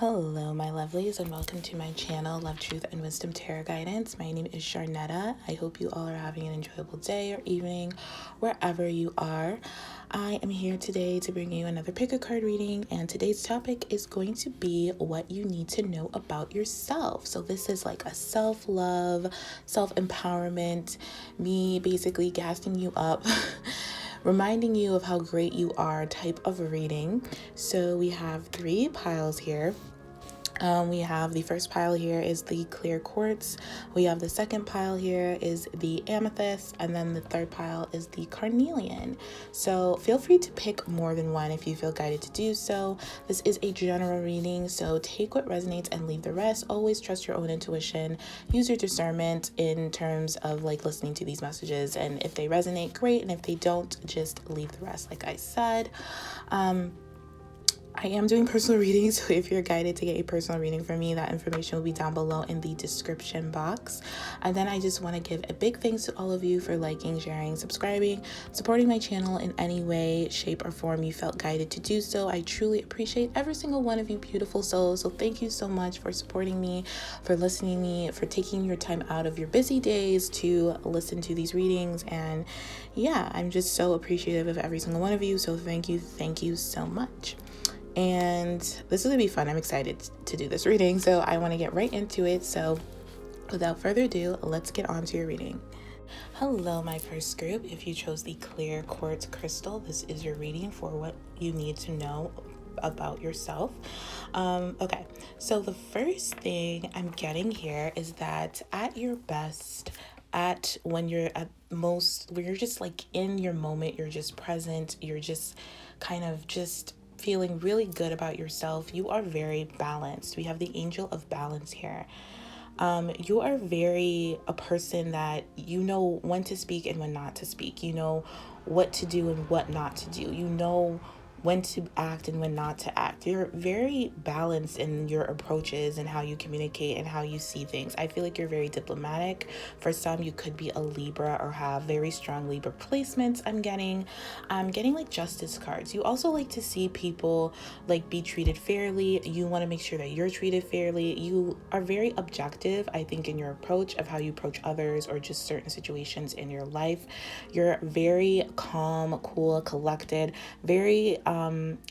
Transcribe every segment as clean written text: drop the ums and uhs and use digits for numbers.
Hello, my lovelies, and welcome to my channel, Love, Truth, and Wisdom Tarot Guidance. My name is Sharnetta. I hope you all are having an enjoyable day or evening, wherever you are. I am here today to bring you another pick a card reading, and today's topic is going to be what you need to know about yourself. So this is like a self-love, self-empowerment, me basically gassing you up, reminding you of how great you are type of reading. So we have three piles here. We have the first pile here is the clear quartz. We have the second pile here is the amethyst, and then the third pile is the carnelian. So feel free to pick more than one if you feel guided to do so. This is a general reading, so take what resonates and leave the rest. Always trust your own intuition. Use your discernment in terms of like listening to these messages, and if they resonate, great, and if they don't, just leave the rest, like I said. I am doing personal readings, so if you're guided to get a personal reading from me, that information will be down below in the description box. And then I just want to give a big thanks to all of you for liking, sharing, subscribing, supporting my channel in any way, shape, or form you felt guided to do so. I truly appreciate every single one of you beautiful souls. So thank you so much for supporting me, for listening to me, for taking your time out of your busy days to listen to these readings. And yeah, I'm just so appreciative of every single one of you. So thank you so much. And this is gonna be fun. I'm excited to do this reading, so I want to get right into it. So without further ado, let's get on to your reading. Hello, my first group. If you chose the clear quartz crystal, this is your reading for what you need to know about yourself. Okay, so the first thing I'm getting here is that at your best, when you're just like in your moment, you're just present, you're just kind of just feeling really good about yourself, you are very balanced. We have the angel of balance here. You are a person that you know when to speak and when not to speak. You know what to do and what not to do. You know when to act and when not to act. You're very balanced in your approaches and how you communicate and how you see things. I feel like you're very diplomatic. For some, you could be a Libra or have very strong Libra placements. I'm getting like justice cards. You also like to see people like be treated fairly. You want to make sure that you're treated fairly. You are very objective, I think, in your approach of how you approach others or just certain situations in your life. You're very calm, cool, collected, very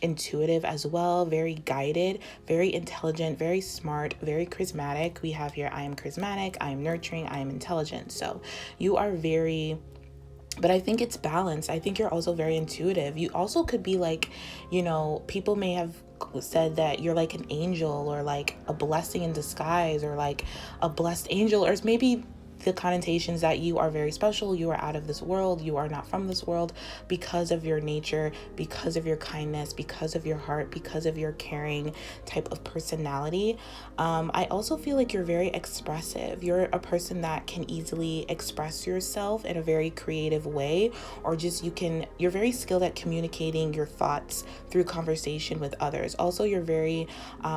intuitive as well, very guided, very intelligent, very smart, very charismatic. We have here, I am charismatic, I am nurturing, I am intelligent. So you are but I think it's balanced. I think you're also very intuitive. You also could be like, people may have said that you're like an angel or like a blessing in disguise or like a blessed angel, or maybe the connotations that you are very special, you are out of this world, you are not from this world because of your nature, because of your kindness, because of your heart, because of your caring type of personality. I also feel like you're very expressive. You're a person that can easily express yourself in a very creative way, or just you're very skilled at communicating your thoughts through conversation with others. Also, you're very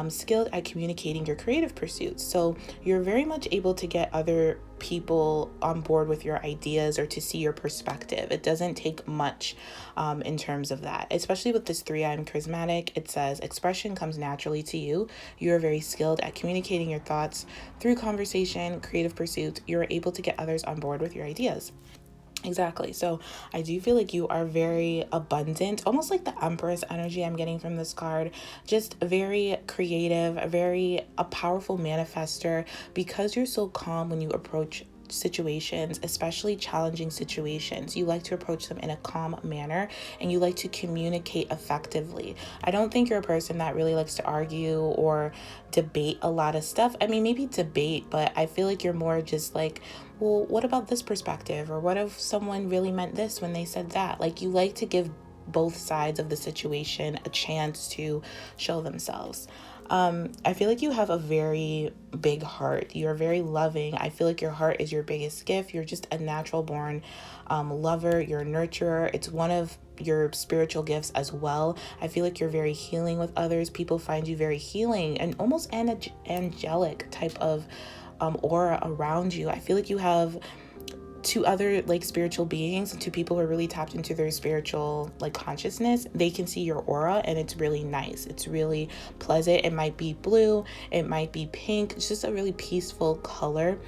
skilled at communicating your creative pursuits. So you're very much able to get other people on board with your ideas or to see your perspective. It doesn't take much in terms of that, especially with this 3, I'm charismatic. It says expression comes naturally to you. You're very skilled at communicating your thoughts through conversation, creative pursuits. You're able to get others on board with your ideas. Exactly. So I do feel like you are very abundant, almost like the Empress energy I'm getting from this card. Just very creative, a powerful manifester, because you're so calm when you approach situations, especially challenging situations. You like to approach them in a calm manner, and you like to communicate effectively. I don't think you're a person that really likes to argue or debate a lot of stuff. I mean, maybe debate, but I feel like you're more just like, well, what about this perspective? Or what if someone really meant this when they said that? Like, you like to give both sides of the situation a chance to show themselves. I feel like you have a very big heart. You're very loving. I feel like your heart is your biggest gift. You're just a natural born lover. You're a nurturer. It's one of your spiritual gifts as well. I feel like you're very healing with others. People find you very healing and almost angelic type of aura around you. I feel like you have to other like spiritual beings, to people who are really tapped into their spiritual like consciousness, they can see your aura and it's really nice. It's really pleasant. It might be blue, it might be pink. It's just a really peaceful color.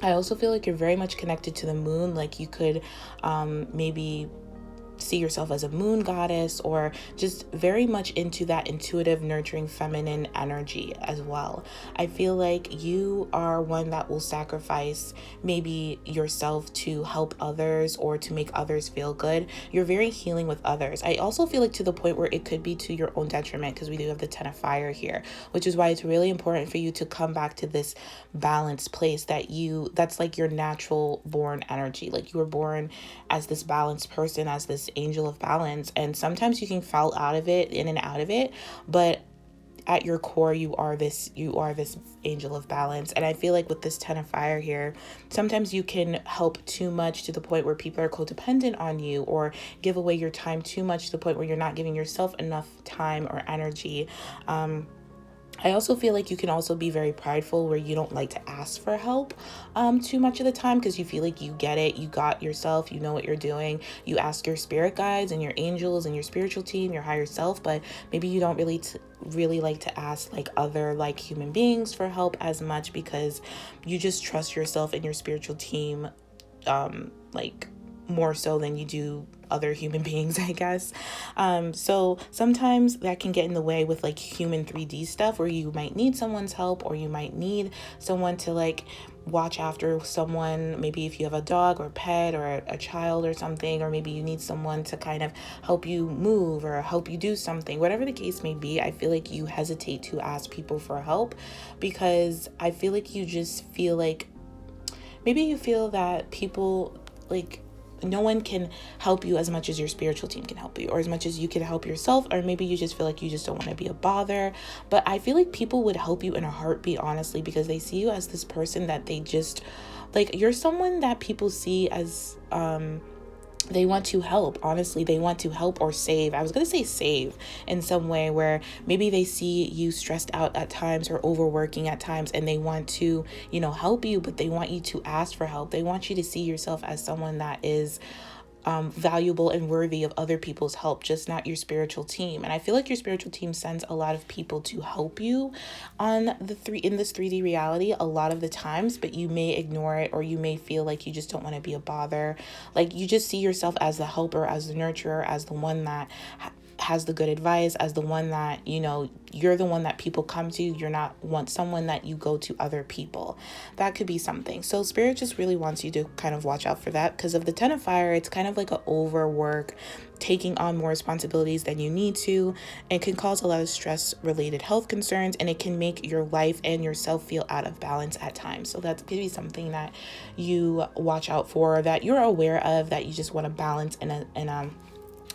I also feel like you're very much connected to the moon. Like you could maybe see yourself as a moon goddess, or just very much into that intuitive, nurturing, feminine energy as well. I feel like you are one that will sacrifice maybe yourself to help others or to make others feel good. You're very healing with others. I also feel like to the point where it could be to your own detriment, because we do have the 10 of fire here, which is why it's really important for you to come back to this balanced place that's like your natural born energy. Like you were born as this balanced person, as this angel of balance, and sometimes you can fall out of it, in and out of it, but at your core you are this angel of balance. And I feel like with this 10 of fire here, sometimes you can help too much to the point where people are codependent on you, or give away your time too much to the point where you're not giving yourself enough time or energy. I also feel like you can also be very prideful, where you don't like to ask for help too much of the time, because you feel like you get it, you got yourself, you know what you're doing. You ask your spirit guides and your angels and your spiritual team, your higher self, but maybe you don't really like to ask like other like human beings for help as much, because you just trust yourself and your spiritual team like more so than you do other human beings, I guess. So sometimes that can get in the way with like human 3D stuff, where you might need someone's help, or you might need someone to like watch after someone, maybe if you have a dog or pet or a child or something, or maybe you need someone to kind of help you move or help you do something, whatever the case may be. I feel like you hesitate to ask people for help, because I feel like you just feel like maybe you feel that people like no one can help you as much as your spiritual team can help you, or as much as you can help yourself, or maybe you just feel like you just don't want to be a bother. But I feel like people would help you in a heartbeat, honestly, because they see you as this person that they just like, you're someone that people see as they want to help. Honestly, they want to help or save. I was going to say save in some way, where maybe they see you stressed out at times or overworking at times, and they want to, help you, but they want you to ask for help. They want you to see yourself as someone that is valuable and worthy of other people's help, just not your spiritual team. And I feel like your spiritual team sends a lot of people to help you in this 3D reality a lot of the times, but you may ignore it, or you may feel like you just don't want to be a bother. Like you just see yourself as the helper, as the nurturer, as the one that has the good advice, as the one that, you're the one that people come to. You're not someone that you go to other people. That could be something. So Spirit just really wants you to kind of watch out for that, because of the 10 of fire, it's kind of like an overwork, taking on more responsibilities than you need to, and can cause a lot of stress related health concerns, and it can make your life and yourself feel out of balance at times. So that could be something that you watch out for, that you're aware of, that you just want to balance in a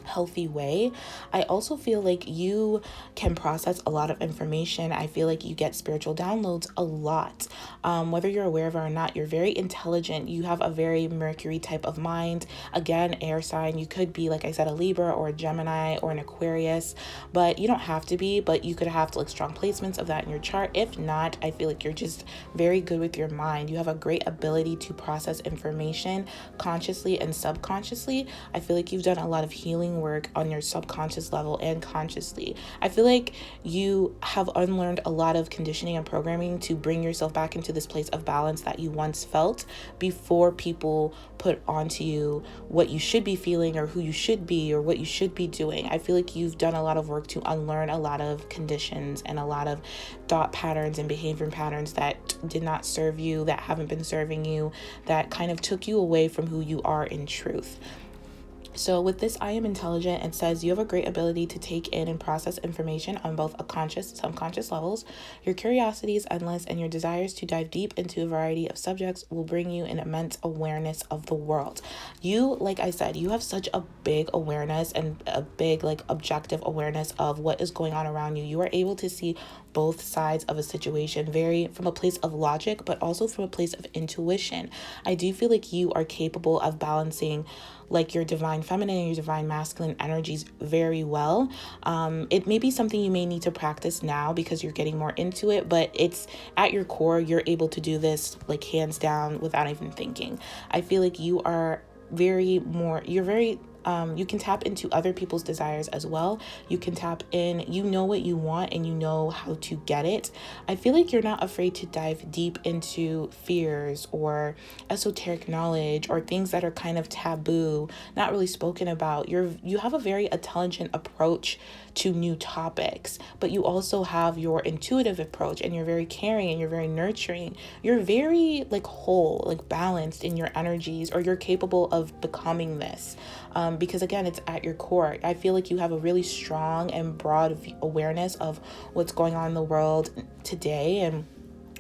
healthy way. I also feel like you can process a lot of information. I feel like you get spiritual downloads a lot. Whether you're aware of it or not, you're very intelligent. You have a very Mercury type of mind. Again, air sign. You could be, like I said, a Libra or a Gemini or an Aquarius, but you don't have to be, but you could have like strong placements of that in your chart. If not, I feel like you're just very good with your mind. You have a great ability to process information consciously and subconsciously. I feel like you've done a lot of healing work on your subconscious level and consciously. I feel like you have unlearned a lot of conditioning and programming to bring yourself back into this place of balance that you once felt before people put onto you what you should be feeling, or who you should be, or what you should be doing. I feel like you've done a lot of work to unlearn a lot of conditions and a lot of thought patterns and behavior patterns that did not serve you, that haven't been serving you, that kind of took you away from who you are in truth. So with this, I am intelligent. It says you have a great ability to take in and process information on both a conscious and subconscious levels. Your curiosity is endless, and your desires to dive deep into a variety of subjects will bring you an immense awareness of the world. You, like I said, you have such a big awareness and a big objective awareness of what is going on around you. You are able to see both sides of a situation very from a place of logic, but also from a place of intuition. I do feel like you are capable of balancing like your divine feminine and your divine masculine energies very well. It may be something you may need to practice now because you're getting more into it, but it's at your core, you're able to do this like hands down without even thinking. I feel like you are you can tap into other people's desires as well. You can tap in, you know what you want and you know how to get it. I feel like you're not afraid to dive deep into fears or esoteric knowledge or things that are kind of taboo, not really spoken about. You have a very intelligent approach to new topics, but you also have your intuitive approach, and you're very caring and you're very nurturing. You're very like whole, like balanced in your energies, or you're capable of becoming this. Because again, it's at your core. I feel like you have a really strong and broad awareness of what's going on in the world today and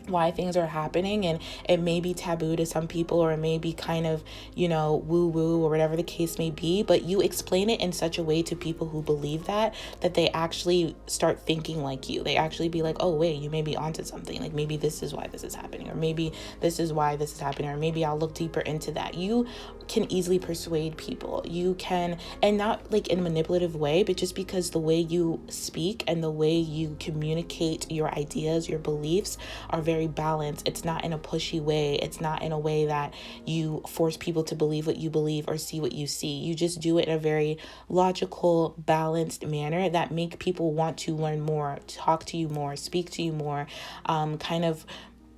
why things are happening, and it may be taboo to some people, or it may be kind of, woo woo or whatever the case may be, but you explain it in such a way to people who believe that they actually start thinking like you. They actually be like, oh wait, you may be onto something, like maybe this is why this is happening, or maybe this is why this is happening, or maybe I'll look deeper into that. You can easily persuade people. You can, and not like in a manipulative way, but just because the way you speak and the way you communicate your ideas, your beliefs are very balanced. It's not in a pushy way. It's not in a way that you force people to believe what you believe or see what you see. You just do it in a very logical, balanced manner that make people want to learn more, talk to you more, speak to you more, kind of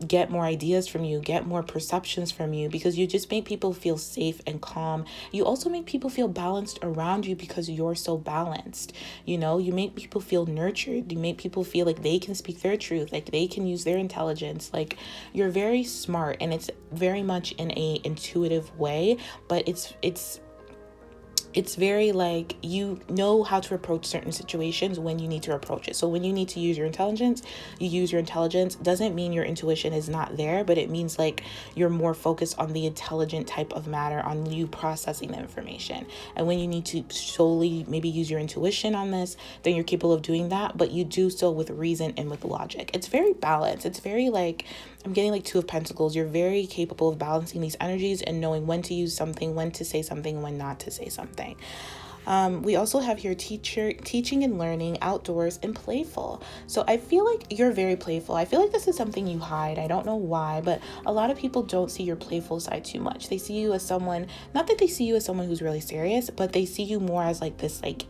get more ideas from you, get more perceptions from you, because you just make people feel safe and calm. You also make people feel balanced around you because you're so balanced. You make people feel nurtured. You make people feel like they can speak their truth, like they can use their intelligence. Like you're very smart, and it's very much in a intuitive way, but it's very like you know how to approach certain situations when you need to approach it. So when you need to use your intelligence, you use your intelligence. Doesn't mean your intuition is not there, but it means like you're more focused on the intelligent type of matter, on you processing the information. And when you need to solely maybe use your intuition on this, then you're capable of doing that, but you do so with reason and with logic. It's very balanced. It's very like, I'm getting like Two of Pentacles. You're very capable of balancing these energies and knowing when to use something, when to say something, when not to say something. We also have here teaching and learning, outdoors, and playful. So I feel like you're very playful. I feel like this is something you hide. I don't know why, but a lot of people don't see your playful side too much. They see you as someone, not that they see you as someone who's really serious, but they see you more as like this, like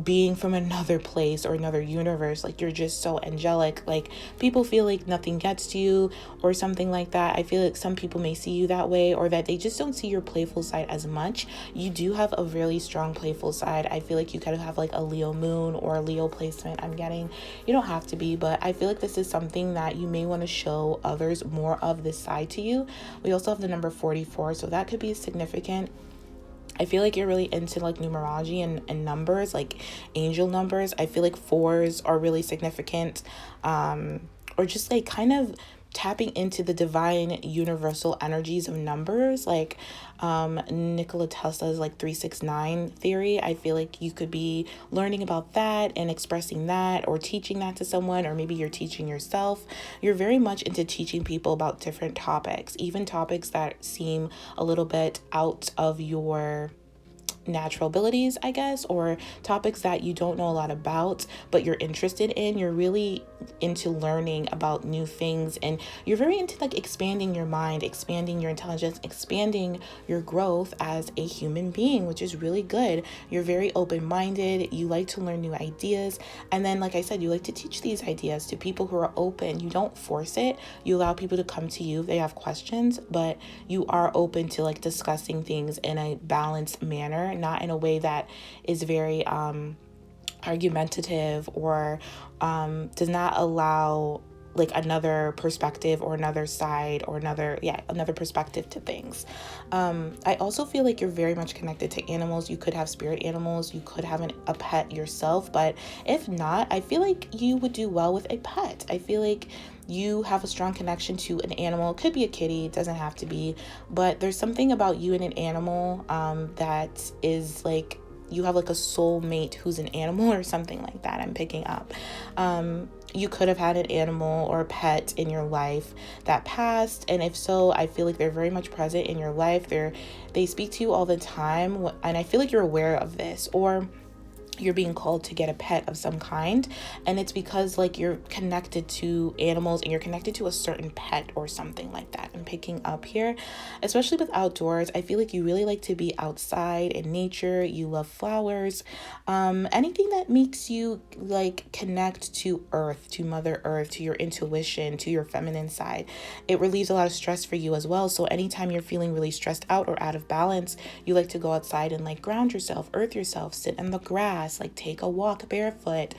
being from another place or another universe. Like you're just so angelic, like people feel like nothing gets to you or something like that. I feel like some people may see you that way, or that they just don't see your playful side as much. You do have a really strong playful side. I feel like you kind of have like a Leo moon or a Leo placement. I'm getting, you don't have to be, but I feel like this is something that you may want to show others more of this side to you. We also have the number 44, so that could be significant. I feel like you're really into like numerology and numbers, like angel numbers. I feel like 4s are really significant, or just like kind of tapping into the divine universal energies of numbers, like Nikola Tesla's like 369 theory. I feel like you could be learning about that and expressing that, or teaching that to someone, or maybe you're teaching yourself. You're very much into teaching people about different topics, even topics that seem a little bit out of your natural abilities, I guess, or topics that you don't know a lot about but you're interested in. You're really into learning about new things, and you're very into like expanding your mind, expanding your intelligence, expanding your growth as a human being, which is really good. You're very open-minded. You like to learn new ideas, and then like I said, you like to teach these ideas to people who are open. You don't force it. You allow people to come to you if they have questions, but you are open to like discussing things in a balanced manner, not in a way that is very argumentative, or does not allow like another perspective or another side or another perspective to things. I also feel like you're very much connected to animals. You could have spirit animals. You could have a pet yourself, but if not, I feel like you would do well with a pet. I feel like you have a strong connection to an animal. It could be a kitty, it doesn't have to be, but there's something about you and an animal that is like you have like a soulmate who's an animal or something like that. I'm picking up. You could have had an animal or a pet in your life that passed, and if so, I feel like they're very much present in your life. They speak to you all the time, and I feel like you're aware of this, or you're being called to get a pet of some kind, and it's because like you're connected to animals and you're connected to a certain pet or something like that. I'm picking up here, especially with outdoors. I feel like you really like to be outside in nature. You love flowers, anything that makes you like connect to earth, to Mother Earth, to your intuition, to your feminine side. It relieves a lot of stress for you as well. So anytime you're feeling really stressed out or out of balance, you like to go outside and like ground yourself, earth yourself, sit in the grass, like take a walk barefoot.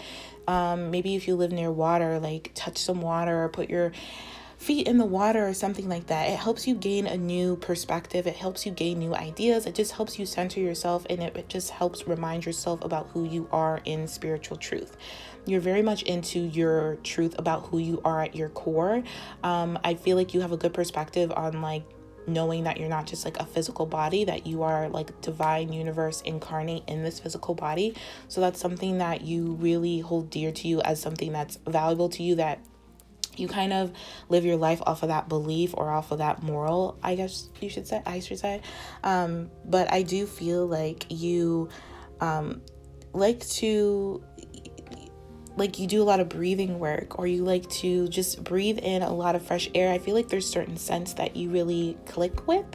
Maybe if you live near water, like touch some water or put your feet in the water or something like that. It helps you gain a new perspective. It helps you gain new ideas. It just helps you center yourself, and it just helps remind yourself about who you are in spiritual truth. You're very much into your truth about who you are at your core. I feel like you have a good perspective on like knowing that you're not just like a physical body, that you are like divine universe incarnate in this physical body. So that's something that you really hold dear to you as something that's valuable to you, that you kind of live your life off of that belief or off of that moral, I guess you should say, but I do feel like you like to, like you do a lot of breathing work, or you like to just breathe in a lot of fresh air. I feel like there's certain scents that you really click with.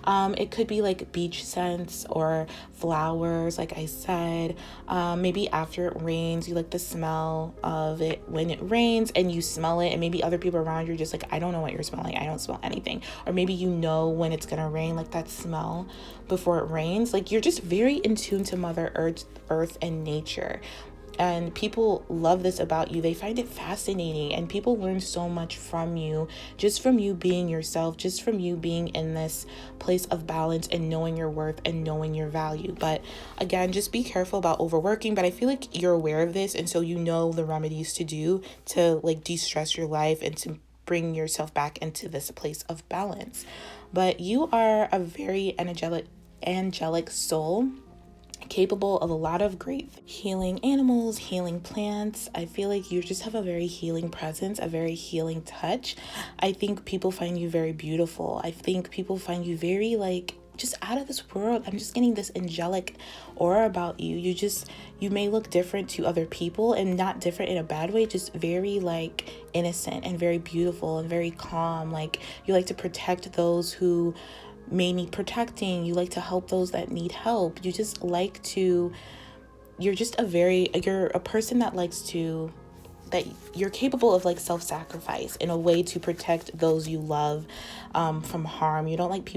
It could be like beach scents or flowers, like I said. Maybe after it rains, you like the smell of it when it rains and you smell it, and maybe other people around you are just like, I don't know what you're smelling. I don't smell anything. Or maybe you know when it's gonna rain, like that smell before it rains. Like you're just very in tune to Mother Earth and nature. And people love this about you. They find it fascinating, and people learn so much from you, just from you being yourself, just from you being in this place of balance and knowing your worth and knowing your value. But again, just be careful about overworking. But I feel like you're aware of this, and so you know the remedies to do to like de-stress your life and to bring yourself back into this place of balance. But you are a very angelic soul, capable of a lot of great healing animals, healing plants. I feel like you just have a very healing presence, a very healing touch. I think people find you very beautiful. I think people find you very like just out of this world. I'm just getting this angelic aura about you. You may look different to other people, and not different in a bad way, just very like innocent and very beautiful and very calm. Like you like to protect those who may need protecting. You like to help those that need help. You just like to, you're a person that likes to, that you're capable of like self-sacrifice in a way to protect those you love from harm. You don't like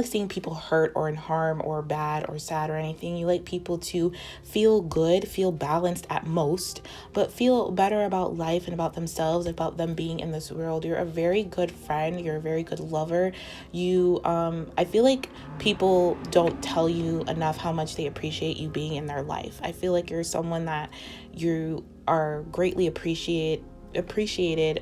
seeing people hurt or in harm or bad or sad or anything. You like people to feel good, feel balanced at most, but feel better about life and about themselves, about them being in this world. You're a very good friend. You're a very good lover. I feel like people don't tell you enough how much they appreciate you being in their life. I feel like you're someone that you are greatly appreciated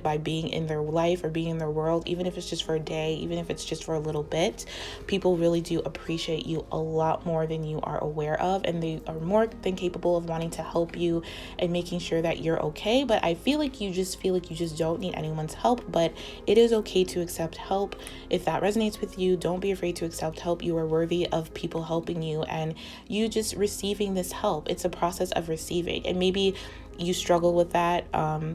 by being in their life or being in their world, even if it's just for a day, even if it's just for a little bit. People really do appreciate you a lot more than you are aware of, and they are more than capable of wanting to help you and making sure that you're okay. But I feel like you just don't need anyone's help, but it is okay to accept help. If that resonates with you, don't be afraid to accept help. You are worthy of people helping you, and you just receiving this help. It's a process of receiving, and maybe you struggle with that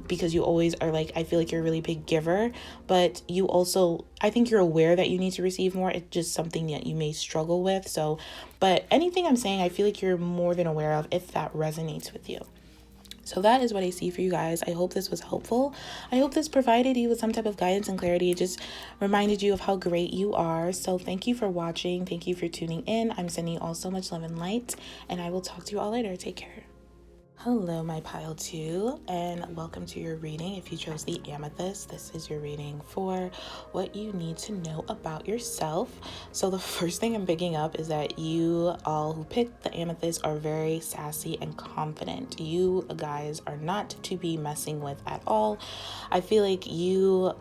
because you always are like, I feel like you're a really big giver, but you also, I think you're aware that you need to receive more. It's just something that you may struggle with. So, but anything I'm saying, I feel like you're more than aware of if that resonates with you. So that is what I see for you guys. I hope this was helpful. I hope this provided you with some type of guidance and clarity. It just reminded you of how great you are. So thank you for watching. Thank you for tuning in. I'm sending you all so much love and light, and I will talk to you all later. Take care. Hello, my pile 2, and welcome to your reading. If you chose the Amethyst, this is your reading for what you need to know about yourself. So the first thing I'm picking up is that you all who picked the Amethyst are very sassy and confident. You guys are not to be messing with at all. I feel like you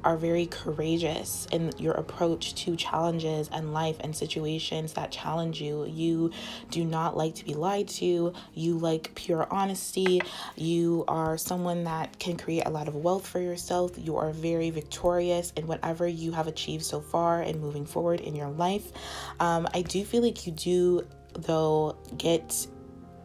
are very courageous in your approach to challenges and life and situations that challenge you. You do not like to be lied to. You like pure honesty. You are someone that can create a lot of wealth for yourself. You are very victorious in whatever you have achieved so far and moving forward in your life. I do feel like you do, though, get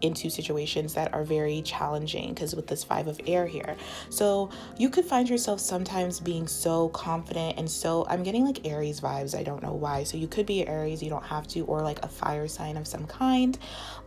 into situations that are very challenging because with this 5 of air here. So you could find yourself sometimes being so confident and so, I'm getting like Aries vibes. I don't know why. So you could be Aries, you don't have to, or like a fire sign of some kind,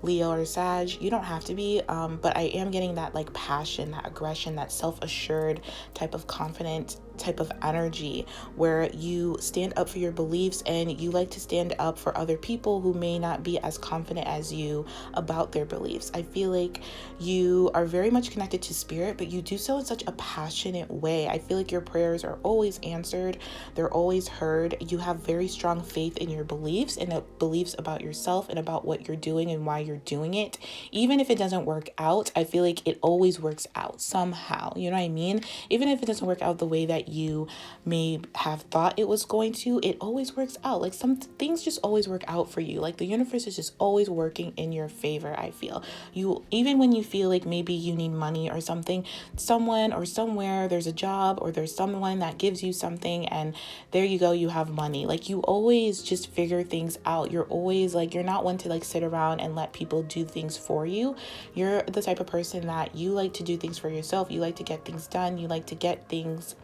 Leo or Sag. You don't have to be, but I am getting that like passion, that aggression, that self-assured type of confident type of energy where you stand up for your beliefs and you like to stand up for other people who may not be as confident as you about their beliefs. I feel like you are very much connected to spirit, but you do so in such a passionate way. I feel like your prayers are always answered. They're always heard. You have very strong faith in your beliefs and beliefs about yourself and about what you're doing and why you're doing it. Even if it doesn't work out, I feel like it always works out somehow. You know what I mean? Even if it doesn't work out the way that you may have thought it was going to, it always works out. Like some things just always work out for you. Like the universe is just always working in your favor. I feel you, even when you feel like maybe you need money or something, someone or somewhere, there's a job or there's someone that gives you something and there you go, you have money. Like you always just figure things out. You're always like, you're not one to like sit around and let people do things for you. You're the type of person that you like to do things for yourself. You like to get things done. You like to get things,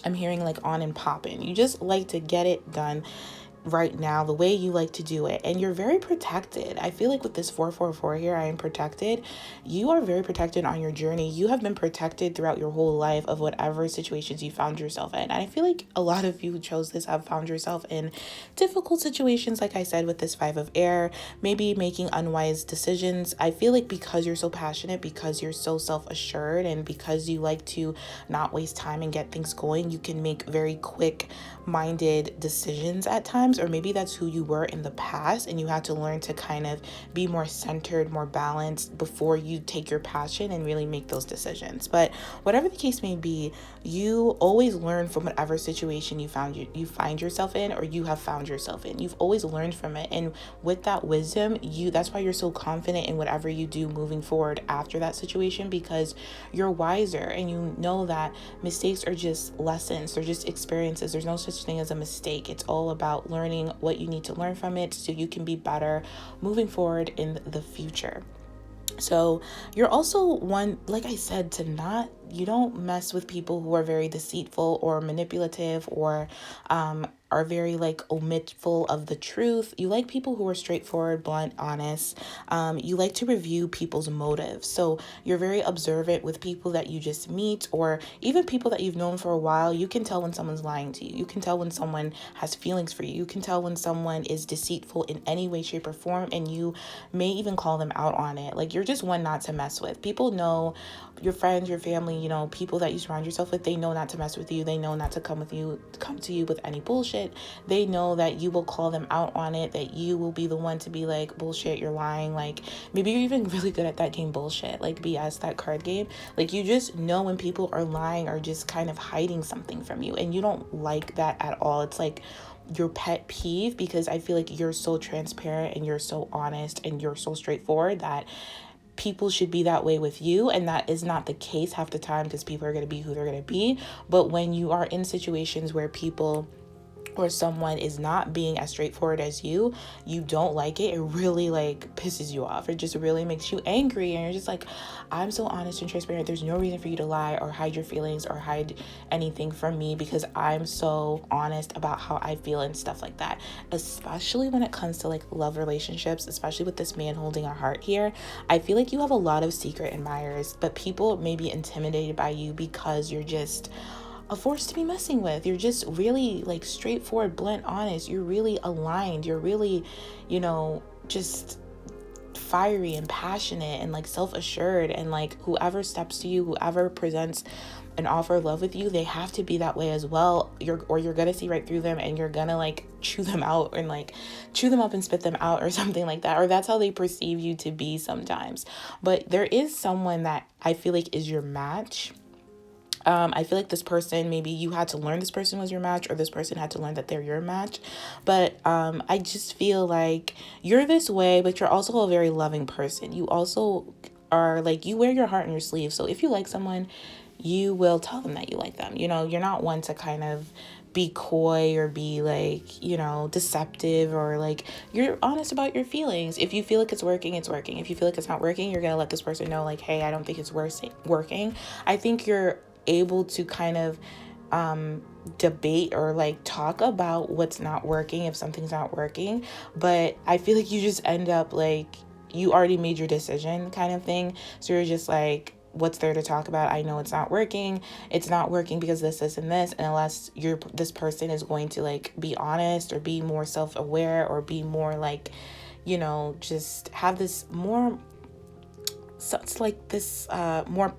I'm hearing like on and popping. You just like to get it done right now the way you like to do it, and you're very protected. I feel like with this 444 here, I am protected. You are very protected on your journey. You have been protected throughout your whole life of whatever situations you found yourself in, and I feel like a lot of you who chose this have found yourself in difficult situations, like I said, with this 5 of air, maybe making unwise decisions. I feel like because you're so passionate, because you're so self-assured, and because you like to not waste time and get things going, you can make very quick minded decisions at times, or maybe that's who you were in the past and you had to learn to kind of be more centered, more balanced before you take your passion and really make those decisions. But whatever the case may be, you always learn from whatever situation you find yourself in, or you have found yourself in. You've always learned from it, and with that wisdom, that's why you're so confident in whatever you do moving forward after that situation, because you're wiser and you know that mistakes are just lessons, they're just experiences. There's no such thing as a mistake. It's all about learning what you need to learn from it so you can be better moving forward in the future. So you're also one, like I said, you don't mess with people who are very deceitful or manipulative or are very like omitful of the truth. You like people who are straightforward, blunt, honest. You like to review people's motives. So you're very observant with people that you just meet, or even people that you've known for a while. You can tell when someone's lying to you. You can tell when someone has feelings for you. You can tell when someone is deceitful in any way, shape, or form, and you may even call them out on it. Like, you're just one not to mess with. People know, your friends, your family, people that you surround yourself with, they know not to mess with you. They know not to come to you with any bullshit. They know that you will call them out on it, that you will be the one to be like, bullshit, you're lying. Like, maybe you're even really good at that game, bullshit, like BS, that card game. Like, you just know when people are lying or just kind of hiding something from you, and you don't like that at all. It's like your pet peeve, because I feel like you're so transparent and you're so honest and you're so straightforward that people should be that way with you, and that is not the case half the time, because people are going to be who they're going to be. But when you are in situations where people or someone is not being as straightforward as you don't like it. It really like pisses you off. It just really makes you angry, and you're just like, I'm so honest and transparent. There's no reason for you to lie or hide your feelings or hide anything from me, because I'm so honest about how I feel and stuff like that. Especially when it comes to like love relationships, especially with this man holding our heart here. I feel like you have a lot of secret admirers, but people may be intimidated by you because you're just a force to be messing with. You're just really like straightforward, blunt, honest. You're really aligned. You're really, just fiery and passionate and like self-assured, and like whoever steps to you, whoever presents an offer of love with you, they have to be that way as well. You're gonna see right through them, and you're gonna like chew them out and like chew them up and spit them out or something like that, or that's how they perceive you to be sometimes. But there is someone that I feel like is your match. I feel like this person, maybe you had to learn this person was your match, or this person had to learn that they're your match. But I just feel like you're this way, but you're also a very loving person. You also are like, you wear your heart on your sleeve. So if you like someone, you will tell them that you like them. You know, you're not one to kind of be coy or be like, you know, deceptive, or like, you're honest about your feelings. If you feel like it's working, it's working. If you feel like it's not working, you're gonna let this person know, like, hey, I don't think it's working. I think you're able to kind of debate or like talk about what's not working if something's not working, but I feel like you just end up like, you already made your decision kind of thing. So you're just like, what's there to talk about? I know it's not working. It's not working because this and this. And unless this person is going to like be honest or be more self-aware or be more like, you know, just have this more, so it's like this more,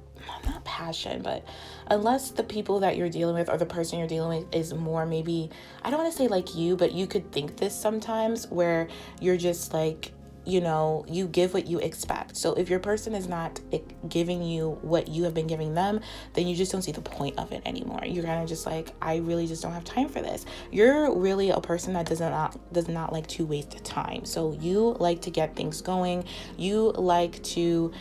not passion, but unless the people that you're dealing with or the person you're dealing with is more, maybe, I don't want to say like you, but you could think this sometimes, where you're just like, you know, you give what you expect. So if your person is not giving you what you have been giving them, then you just don't see the point of it anymore. You're kind of just like, I really just don't have time for this. You're really a person that does not like to waste time. So you like to get things going. You like to,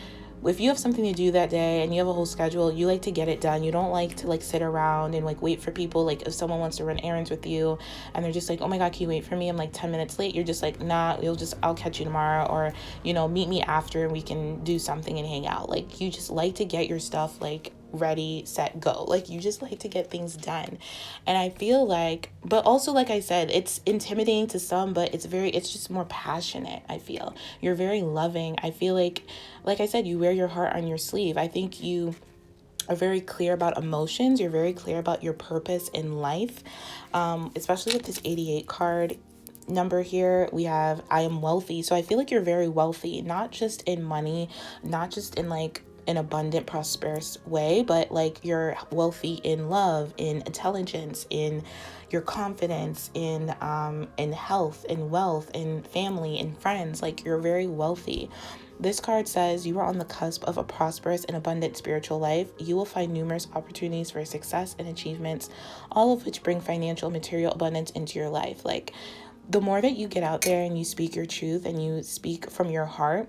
if you have something to do that day and you have a whole schedule, you like to get it done. You don't like to like sit around and like wait for people. Like if someone wants to run errands with you and they're just like, oh my God, can you wait for me? I'm like 10 minutes late. You're just like, nah, I'll catch you tomorrow, or, you know, meet me after and we can do something and hang out. Like, you just like to get your stuff like ready, set, go. Like, you just like to get things done. And I feel like, but also, like I said, it's intimidating to some, but it's just more passionate. I feel you're very loving. I feel like I said, you wear your heart on your sleeve. I think you are very clear about emotions. You're very clear about your purpose in life, especially with this 88 card number here. We have, I am wealthy. So I feel like you're very wealthy, not just in money, not just in like an abundant, prosperous way, but like you're wealthy in love, in intelligence, in your confidence, in health, in wealth, in family, in friends. Like, you're very wealthy. This card says you are on the cusp of a prosperous and abundant spiritual life. You will find numerous opportunities for success and achievements, all of which bring financial, material abundance into your life. Like, the more that you get out there and you speak your truth and you speak from your heart,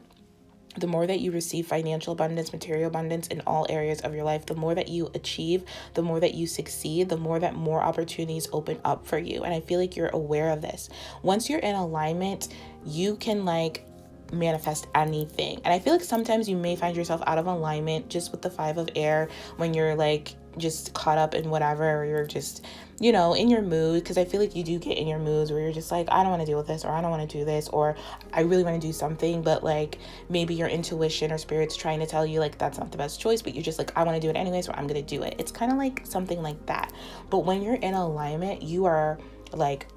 the more that you receive financial abundance, material abundance in all areas of your life, the more that you achieve, the more that you succeed, the more that more opportunities open up for you. And I feel like you're aware of this. Once you're in alignment, you can like manifest anything. And I feel like sometimes you may find yourself out of alignment just with the 5 of air when you're like just caught up in whatever, or you're just, you know, in your mood, because I feel like you do get in your moods where you're just like, I don't want to deal with this, or I don't want to do this, or I really want to do something, but like maybe your intuition or spirit's trying to tell you like that's not the best choice, but you're just like, I want to do it anyway, so I'm going to do it. It's kind of like something like that. But when you're in alignment, you are like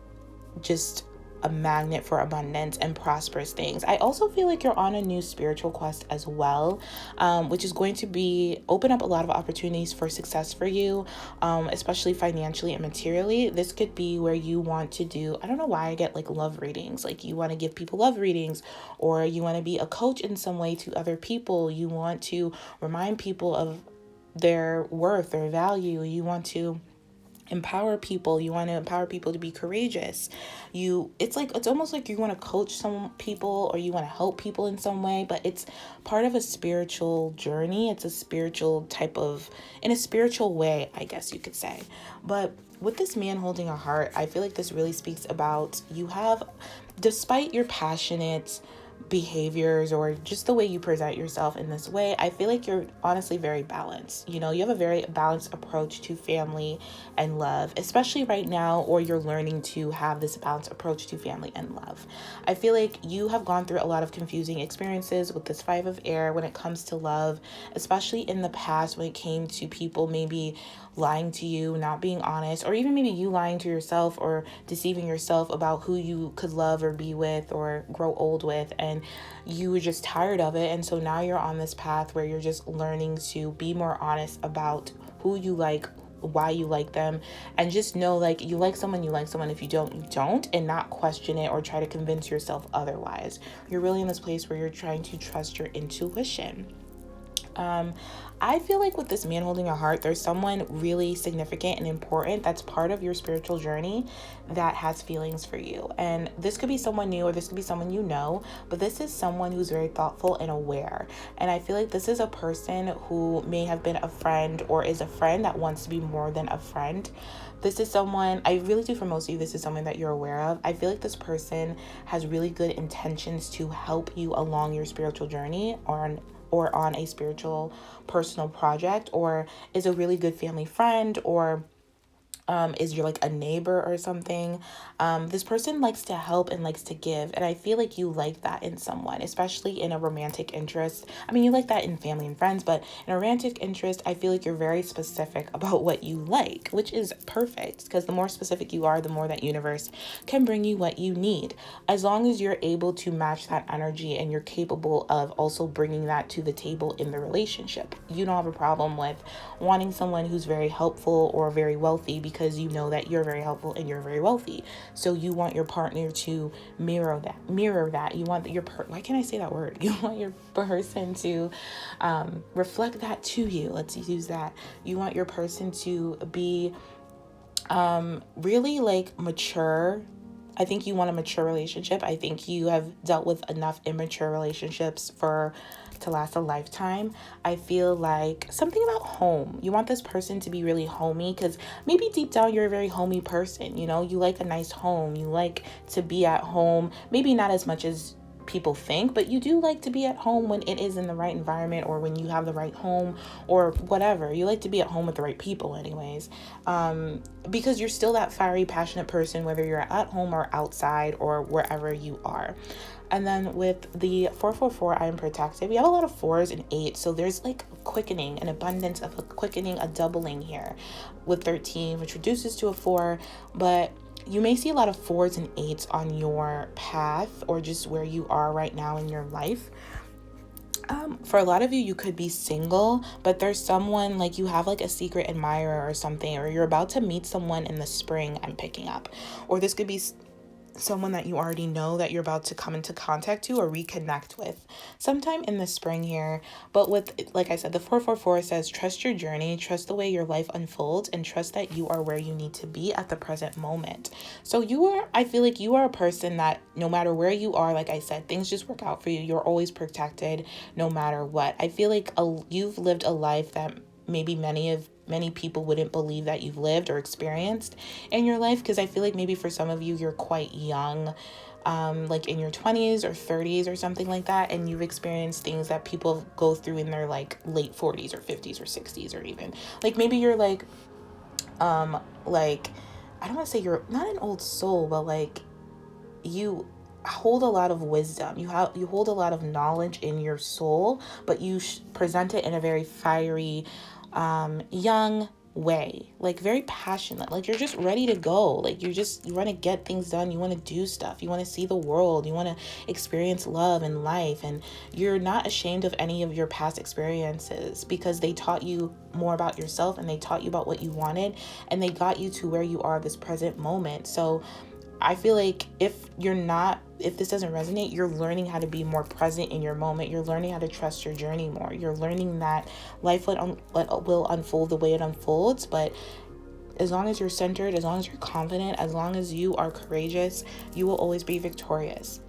just a magnet for abundance and prosperous things. I also feel like you're on a new spiritual quest as well, which is going to open up a lot of opportunities for success for you, especially financially and materially. This could be where you want to do, I don't know why I get like love readings, like you want to give people love readings, or you want to be a coach in some way to other people. You want to remind people of their worth, their value. You want to empower people. You want to empower people to be courageous. It's almost like you want to coach some people, or you want to help people in some way, but it's part of a spiritual journey. It's a spiritual in a spiritual way, I guess you could say. But with this man holding a heart, I feel like this really speaks about despite your passionate behaviors or just the way you present yourself in this way, I feel like you're honestly very balanced. You know, you have a very balanced approach to family and love, especially right now, or you're learning to have this balanced approach to family and love. I feel like you have gone through a lot of confusing experiences with this 5 of air when it comes to love, especially in the past when it came to people maybe lying to you, not being honest, or even maybe you lying to yourself or deceiving yourself about who you could love or be with or grow old with, and you were just tired of it. And so now you're on this path where you're just learning to be more honest about who you like, why you like them, and just know like you like someone. If you don't, you don't, and not question it or try to convince yourself otherwise. You're really in this place where you're trying to trust your intuition. I feel like with this man holding a heart, there's someone really significant and important that's part of your spiritual journey that has feelings for you. And this could be someone new or this could be someone you know, but this is someone who's very thoughtful and aware. And I feel like this is a person who may have been a friend or is a friend that wants to be more than a friend. This is someone, I really do for most of you, this is someone that you're aware of. I feel like this person has really good intentions to help you along your spiritual journey or on a spiritual personal project, or is a really good family friend, or is you're like a neighbor or something. This person likes to help and likes to give. And I feel like you like that in someone, especially in a romantic interest. I mean, you like that in family and friends, but in a romantic interest, I feel like you're very specific about what you like, which is perfect because the more specific you are, the more that universe can bring you what you need. As long as you're able to match that energy and you're capable of also bringing that to the table in the relationship. You don't have a problem with wanting someone who's very helpful or very wealthy because you know that you're very helpful and you're very wealthy. So you want your partner to mirror that. You want why can't I say that word? You want your person to reflect that to you. Let's use that. You want your person to be really like mature. I think you want a mature relationship. I think you have dealt with enough immature relationships to last a lifetime. I feel like something about home. You want this person to be really homey because maybe deep down you're a very homey person. You know, you like a nice home. You like to be at home. Maybe not as much as people think, but you do like to be at home when it is in the right environment or when you have the right home or whatever. You like to be at home with the right people anyways, because you're still that fiery, passionate person, whether you're at home or outside or wherever you are. And then with the 444, I am protected. We have a lot of 4s and 8s. So there's like quickening, an abundance of a quickening, a doubling here with 13, which reduces to a 4. But you may see a lot of 4s and 8s on your path or just where you are right now in your life. For a lot of you, you could be single, but there's someone like you have like a secret admirer or something, or you're about to meet someone in the spring I'm picking up. Or this could be someone that you already know that you're about to come into contact to or reconnect with sometime in the spring here. But with, like I said, the 444 says trust your journey, trust the way your life unfolds, and trust that you are where you need to be at the present moment. So I feel like you are a person that no matter where you are, like I said, things just work out for you. You're always protected no matter what. I feel like you've lived a life that maybe many people wouldn't believe that you've lived or experienced in your life, because I feel like maybe for some of you, you're quite young, like in your 20s or 30s or something like that, and you've experienced things that people go through in their like late 40s or 50s or 60s, or even like maybe you're like I don't want to say you're not an old soul, but like you hold a lot of wisdom. You hold a lot of knowledge in your soul, but you present it in a very fiery, young way, like very passionate, like you're just ready to go, like you want to get things done, you want to do stuff, you want to see the world, you want to experience love and life, and you're not ashamed of any of your past experiences because they taught you more about yourself and they taught you about what you wanted and they got you to where you are this present moment. So I feel like if this doesn't resonate, you're learning how to be more present in your moment. You're learning how to trust your journey more. You're learning that life will unfold the way it unfolds. But as long as you're centered, as long as you're confident, as long as you are courageous, you will always be victorious.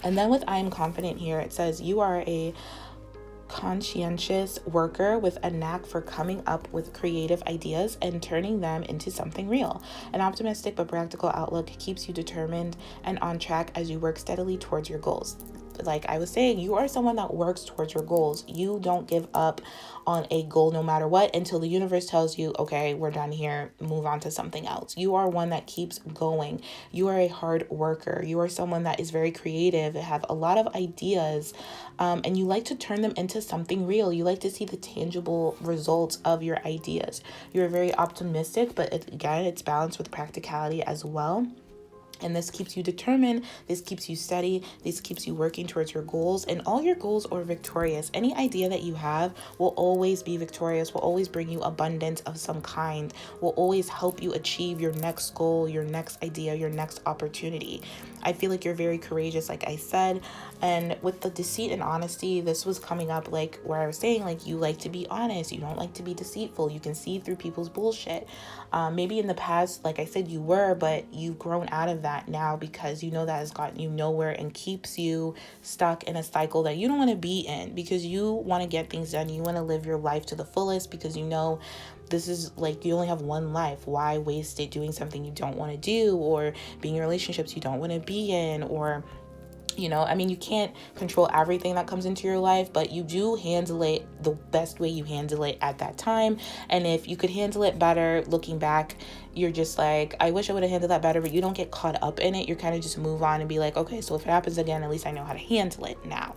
And then with I am confident here, it says you are a conscientious worker with a knack for coming up with creative ideas and turning them into something real. An optimistic but practical outlook keeps you determined and on track as you work steadily towards your goals. Like I was saying, you are someone that works towards your goals. You don't give up on a goal no matter what until the universe tells you, okay, we're done here, move on to something else. You are one that keeps going. You are a hard worker. You are someone that is very creative, have a lot of ideas, and you like to turn them into something real. You like to see the tangible results of your ideas. You're very optimistic, but it's balanced with practicality as well. And this keeps you determined, this keeps you steady, this keeps you working towards your goals, and all your goals are victorious. Any idea that you have will always be victorious, will always bring you abundance of some kind, will always help you achieve your next goal, your next idea, your next opportunity. I feel like you're very courageous, like I said. And with the deceit and honesty, this was coming up like where I was saying, like, you like to be honest. You don't like to be deceitful. You can see through people's bullshit. Maybe in the past, like I said, you were, but you've grown out of that now because you know that has gotten you nowhere and keeps you stuck in a cycle that you don't want to be in, because you want to get things done. You want to live your life to the fullest because you know this is like, you only have one life. Why waste it doing something you don't want to do, or being in relationships you don't want to be in, or I mean, you can't control everything that comes into your life, but you do handle it the best way you handle it at that time. And if you could handle it better, looking back, you're just like, I wish I would have handled that better, but you don't get caught up in it. You kind of just move on and be like, okay, so if it happens again, at least I know how to handle it now.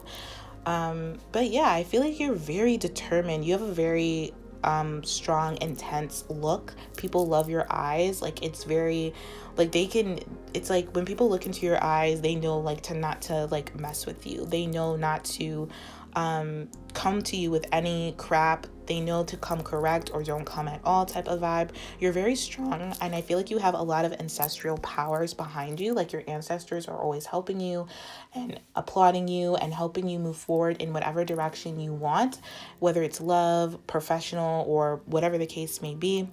But yeah, I feel like you're very determined. You have a very strong, intense look. People love your eyes. Like, it's very, like, it's like when people look into your eyes, they know like to not to like mess with you. They know not to come to you with any crap. They know to come correct or don't come at all type of vibe. You're very strong, and I feel like you have a lot of ancestral powers behind you. Like, your ancestors are always helping you and applauding you and helping you move forward in whatever direction you want, whether it's love, professional, or whatever the case may be.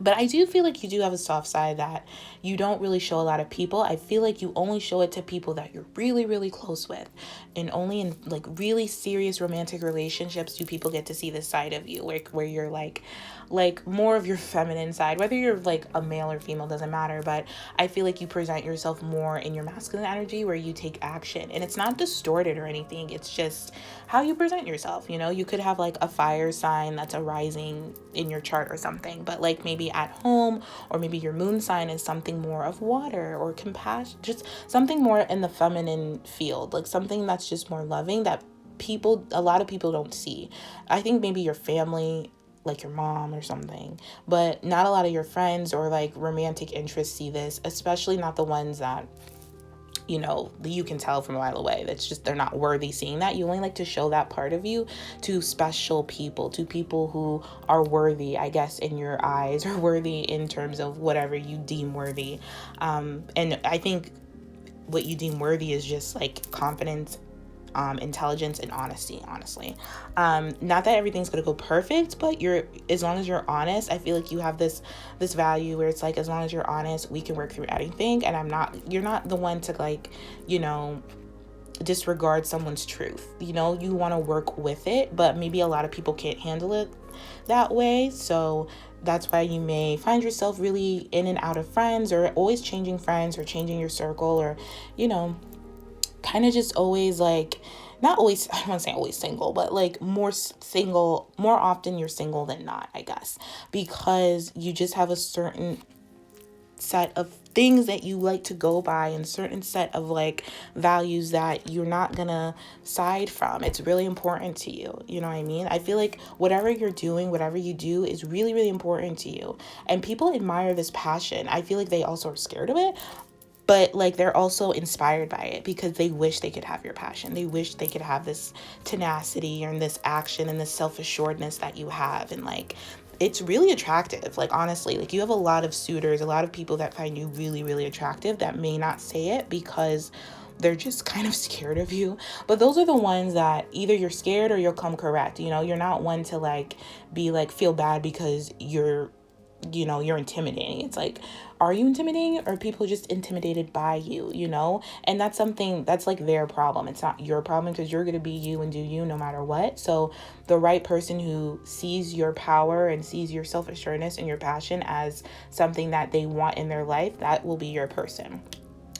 But I do feel like you do have a soft side that you don't really show a lot of people. I feel like you only show it to people that you're really, really close with. And only in like really serious romantic relationships do people get to see this side of you, where you're like more of your feminine side. Whether you're like a male or female doesn't matter, but I feel like you present yourself more in your masculine energy, where you take action. And it's not distorted or anything. It's just how you present yourself. You could have like a fire sign that's a rising in your chart or something, but like maybe at home, or maybe your moon sign is something more of water or compassion, just something more in the feminine field, like something that's just more loving that a lot of people don't see. I think maybe your family, like your mom or something, but not a lot of your friends or like romantic interests see this, especially not the ones that you can tell from a mile away. That's just, they're not worthy seeing that. You only like to show that part of you to special people, to people who are worthy, I guess, in your eyes, or worthy in terms of whatever you deem worthy. And I think what you deem worthy is just like confidence, intelligence, and honesty, honestly. Not that everything's gonna go perfect, but as long as you're honest, I feel like you have this value where it's like, as long as you're honest, we can work through anything. And you're not the one to like, disregard someone's truth. You want to work with it, but maybe a lot of people can't handle it that way. So that's why you may find yourself really in and out of friends, or always changing friends, or changing your circle, or kind of just always like, not always, I don't want to say always single, but like more often you're single than not, I guess, because you just have a certain set of things that you like to go by, and certain set of like values that you're not gonna side from. It's really important to you. You know what I mean? I feel like whatever you're doing, whatever you do is really, really important to you. And people admire this passion. I feel like they also are scared of it, but like they're also inspired by it, because they wish they could have your passion. They wish they could have this tenacity and this action and this self-assuredness that you have. And like, it's really attractive. Like, honestly, like, you have a lot of suitors, a lot of people that find you really, really attractive that may not say it because they're just kind of scared of you. But those are the ones that either you're scared or you'll come correct. You're not one to like be like, feel bad because you're intimidating. It's like, are you intimidating, or are people just intimidated by you, And that's something that's like their problem. It's not your problem, because you're going to be you and do you no matter what. So the right person who sees your power and sees your self-assuredness and your passion as something that they want in their life, that will be your person.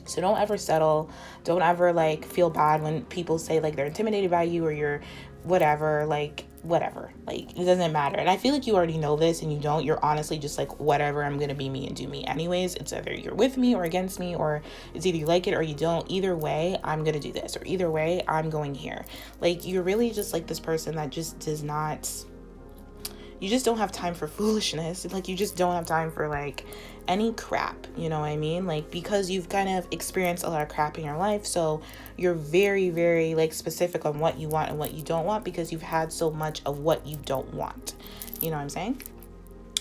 So don't ever settle. Don't ever like feel bad when people say like they're intimidated by you, or you're whatever, like it doesn't matter. And I feel like you already know this, and you're honestly just like, whatever, I'm gonna be me and do me anyways. It's either you're with me or against me, or it's either you like it or you don't. Either way, I'm gonna do this, or either way, I'm going here. Like, you're really just like this person that just does not, you just don't have time for foolishness. Like, you just don't have time for like any crap, you know what I mean? Like, because you've kind of experienced a lot of crap in your life, so you're very, very like specific on what you want and what you don't want, because you've had so much of what you don't want. You know what I'm saying?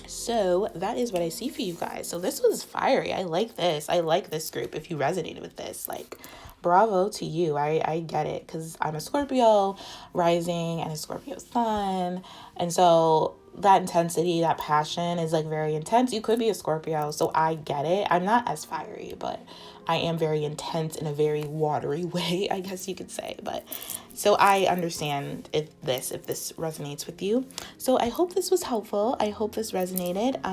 So that is what I see for you guys. So this was fiery. I like this. I like this group. If you resonated with this, like, bravo to you. I get it, because I'm a Scorpio rising and a Scorpio sun. And so that intensity, that passion is like very intense. You could be a Scorpio, so I get it. I'm not as fiery, but I am very intense in a very watery way, I guess you could say. But so I understand if this resonates with you. So I hope this was helpful. I hope this resonated.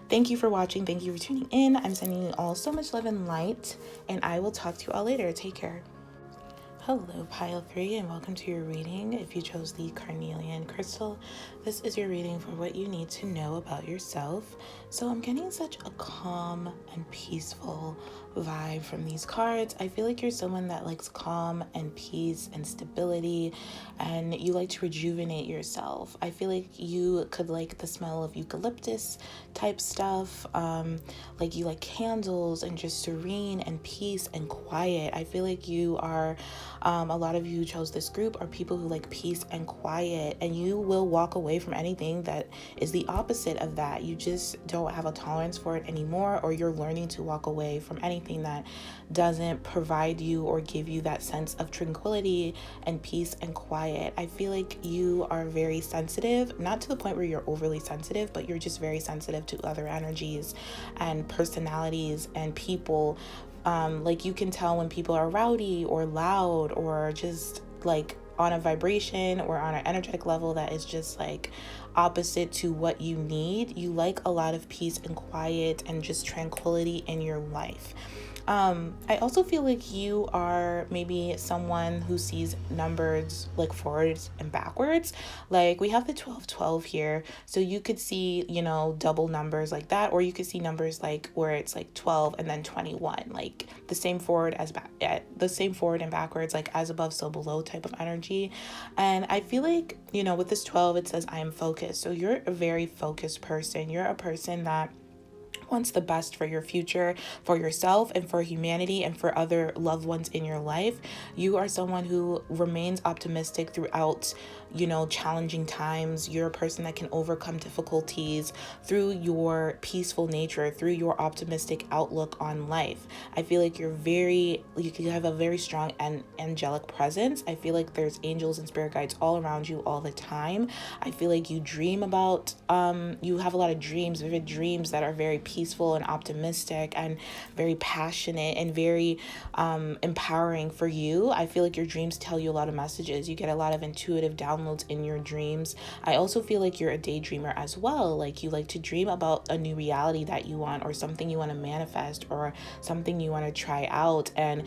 Thank you for watching. Thank you for tuning in. I'm sending you all so much love and light, and I will talk to you all later. Take care. Hello, pile 3, and welcome to your reading. If you chose the Carnelian crystal, this is your reading for what you need to know about yourself. So I'm getting such a calm and peaceful vibe from these cards. I feel like you're someone that likes calm and peace and stability, and you like to rejuvenate yourself. I feel like you could like the smell of eucalyptus type stuff, like you like candles and just serene and peace and quiet. I feel like you are a lot of you who chose this group are people who like peace and quiet, and you will walk away from anything that is the opposite of that. You just don't have a tolerance for it anymore, or you're learning to walk away from anything that doesn't provide you or give you that sense of tranquility and peace and quiet. I feel like you are very sensitive, not to the point where you're overly sensitive, but you're just very sensitive to other energies and personalities and people. Like you can tell when people are rowdy or loud or just like on a vibration or on an energetic level that is just like opposite to what you need. You like a lot of peace and quiet and just tranquility in your life. I also feel like you are maybe someone who sees numbers like forwards and backwards. Like we have the 1212 here, so you could see, you know, double numbers like that, or you could see numbers like where it's like 12 and then 21, like the same forward as back, the same forward and backwards, like as above so below type of energy. And I feel like, you know, with this 12 it says I am focused. So you're a very focused person. You're a person that wants the best for your future, for yourself and for humanity and for other loved ones in your life. You are someone who remains optimistic throughout, you know, challenging times. You're a person that can overcome difficulties through your peaceful nature, through your optimistic outlook on life. I feel like you have a very strong and angelic presence. I feel like there's angels and spirit guides all around you all the time. I feel like you dream about, you have a lot of dreams, vivid dreams that are very peaceful and optimistic and very passionate and very empowering for you. I feel like your dreams tell you a lot of messages. You get a lot of intuitive downloads in your dreams. I also feel like you're a daydreamer as well. Like you like to dream about a new reality that you want, or something you want to manifest, or something you want to try out, and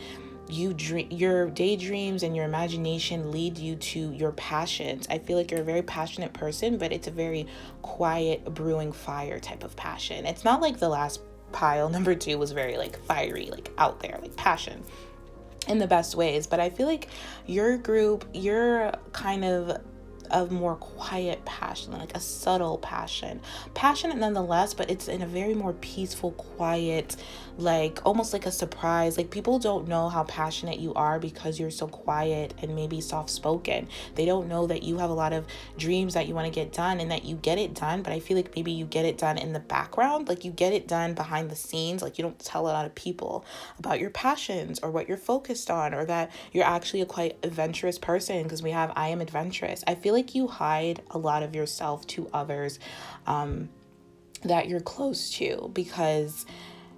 your daydreams and your imagination lead you to your passions. I feel like you're a very passionate person, but it's a very quiet, brewing fire type of passion. It's not like the last pile, number 2, was very like fiery, like out there, like passion in the best ways. But I feel like your group, you're kind of a more quiet passion, like a subtle passion, passionate nonetheless, but it's in a very more peaceful, quiet, like almost like a surprise. Like people don't know how passionate you are because you're so quiet and maybe soft-spoken. They don't know that you have a lot of dreams that you want to get done and that you get it done, but I feel like maybe you get it done in the background, like you get it done behind the scenes. Like you don't tell a lot of people about your passions or what you're focused on, or that you're actually a quite adventurous person, because we have I am adventurous. I feel like you hide a lot of yourself to others that you're close to, because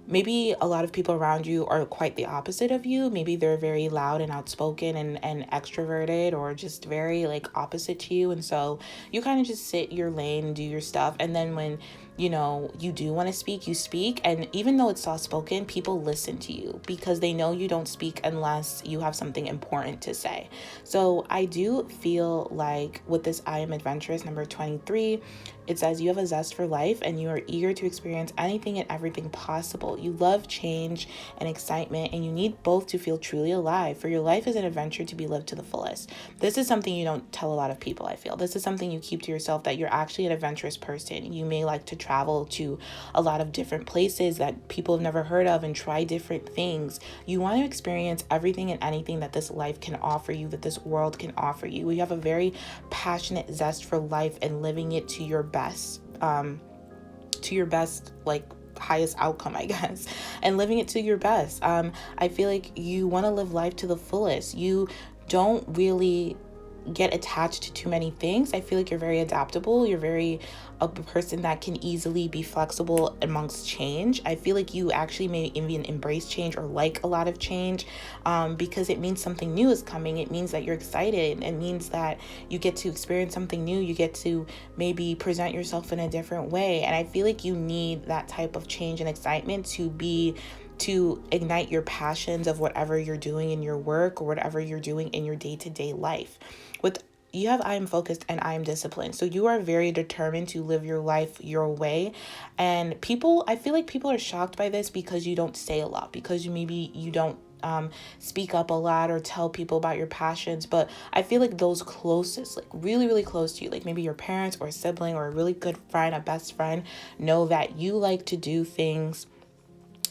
maybe a lot of people around you are quite the opposite of you. Maybe they're very loud and outspoken and extroverted, or just very like opposite to you. And so you kind of just sit your lane, do your stuff. And then when, you know, you do want to speak, you speak. And even though it's soft-spoken, people listen to you because they know you don't speak unless you have something important to say. So I do feel like with this I am adventurous, number 23, it says you have a zest for life and you are eager to experience anything and everything possible. You love change and excitement, and you need both to feel truly alive, for your life is an adventure to be lived to the fullest. This is something you don't tell a lot of people, I feel. This is something you keep to yourself, that you're actually an adventurous person. You may like to travel to a lot of different places that people have never heard of and try different things. You want to experience everything and anything that this life can offer you, that this world can offer you. You have a very passionate zest for life and living it to your best. to your best, like highest outcome, I guess, and living it to your best. I feel like you want to live life to the fullest. You don't really get attached to too many things. I feel like you're very adaptable. You're very a person that can easily be flexible amongst change. I feel like you actually may even embrace change or like a lot of change, because it means something new is coming. It means that you're excited. It means that you get to experience something new. You get to maybe present yourself in a different way. And I feel like you need that type of change and excitement to ignite your passions of whatever you're doing in your work or whatever you're doing in your day-to-day life. You have I am focused and I am disciplined. So you are very determined to live your life your way. And I feel like people are shocked by this because you don't say a lot, because you don't speak up a lot or tell people about your passions. But I feel like those closest, like really, really close to you, like maybe your parents or a sibling or a really good friend, a best friend, know that you like to do things.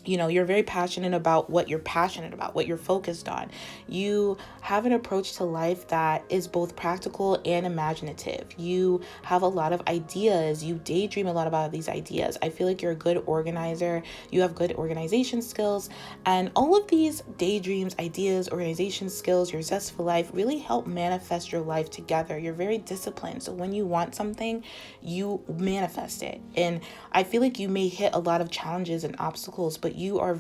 You're very passionate about what you're passionate about, what you're focused on. You have an approach to life that is both practical and imaginative. You have a lot of ideas. You daydream a lot about these ideas. I feel like you're a good organizer. You have good organization skills. And all of these daydreams, ideas, organization skills, your zest for life really help manifest your life together. You're very disciplined. So when you want something, you manifest it. And I feel like you may hit a lot of challenges and obstacles, but you are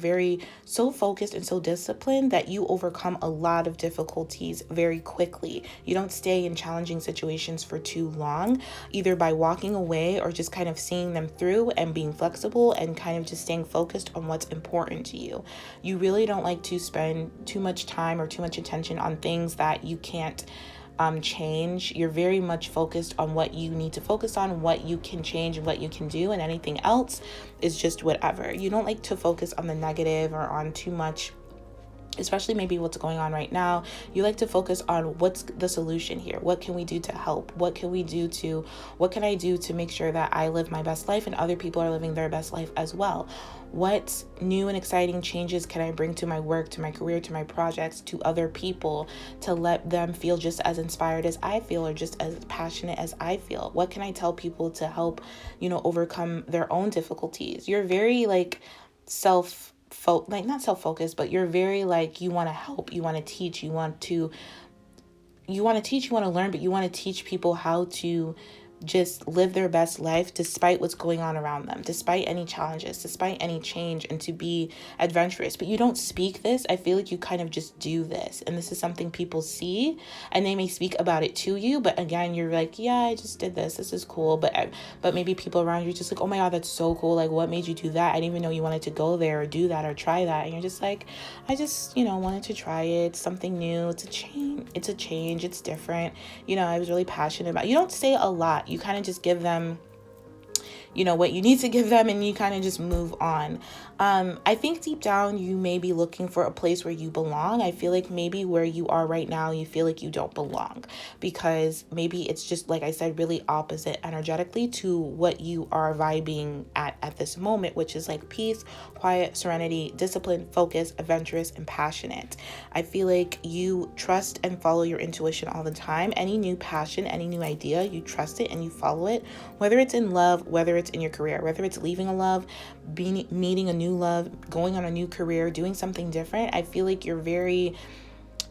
so focused and so disciplined that you overcome a lot of difficulties very quickly. You don't stay in challenging situations for too long, either by walking away or just kind of seeing them through and being flexible and kind of just staying focused on what's important to you. You really don't like to spend too much time or too much attention on things that you can't change. You're very much focused on what you need to focus on, what you can change, and what you can do, and anything else is just whatever. You don't like to focus on the negative or on too much, especially maybe what's going on right now. You like to focus on what's the solution here. What can we do to help? What can I do to make sure that I live my best life and other people are living their best life as well? What new and exciting changes can I bring to my work, to my career, to my projects, to other people to let them feel just as inspired as I feel or just as passionate as I feel? What can I tell people to help, overcome their own difficulties? You're very not self-focused, but you're very you want to help, you want to teach, you want to learn, but you want to teach people how to just live their best life despite what's going on around them, despite any challenges, despite any change, and to be adventurous. But you don't speak this. I feel like you kind of just do this. And this is something people see and they may speak about it to you. But again, you're like, yeah, I just did this. This is cool. But maybe people around you are just like, oh my God, that's so cool. Like, what made you do that? I didn't even know you wanted to go there or do that or try that. And you're just like, I just, wanted to try it. It's something new. It's a change. It's different. I was really passionate about it. You don't say a lot. You kind of just give them what you need to give them, and you kind of just move on. I think deep down you may be looking for a place where you belong. I feel like maybe where you are right now, you feel like you don't belong because maybe it's just, like I said, really opposite energetically to what you are vibing at this moment, which is like peace, quiet, serenity, discipline, focus, adventurous, and passionate. I feel like you trust and follow your intuition all the time. Any new passion, any new idea, you trust it and you follow it, whether it's in love, whether it's in your career, whether it's leaving a love, meeting a new love, going on a new career, doing something different. I feel like you're very,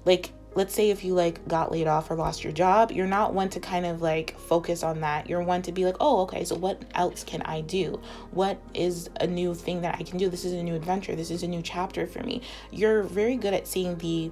let's say if you got laid off or lost your job, you're not one to kind of focus on that. You're one to be like, oh, okay, so what else can I do? What is a new thing that I can do? This is a new adventure. This is a new chapter for me. You're very good at seeing the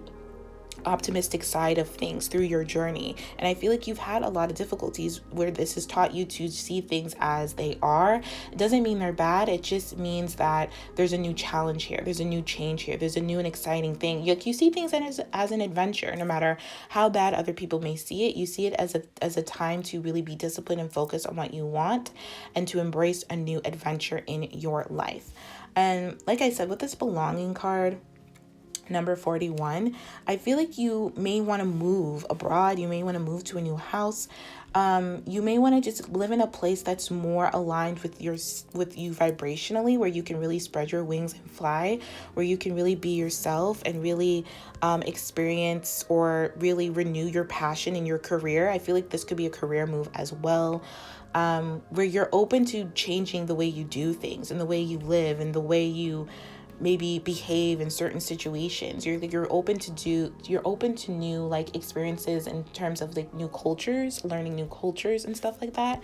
optimistic side of things through your journey. And I feel like you've had a lot of difficulties where this has taught you to see things as they are. It doesn't mean they're bad. It just means that there's a new challenge here. There's a new change here. There's a new and exciting thing. You see things as an adventure. No matter how bad other people may see it, you see it as a time to really be disciplined and focus on what you want and to embrace a new adventure in your life. And like I said, with this belonging card, number 41, I feel like you may want to move abroad. You may want to move to a new house. You may want to just live in a place that's more aligned with you vibrationally, where you can really spread your wings and fly, where you can really be yourself and really experience or really renew your passion in your career. I feel like this could be a career move as well. where you're open to changing the way you do things and the way you live and the way you maybe behave in certain situations. You're open to new like experiences in terms of like new cultures, learning new cultures and stuff like that.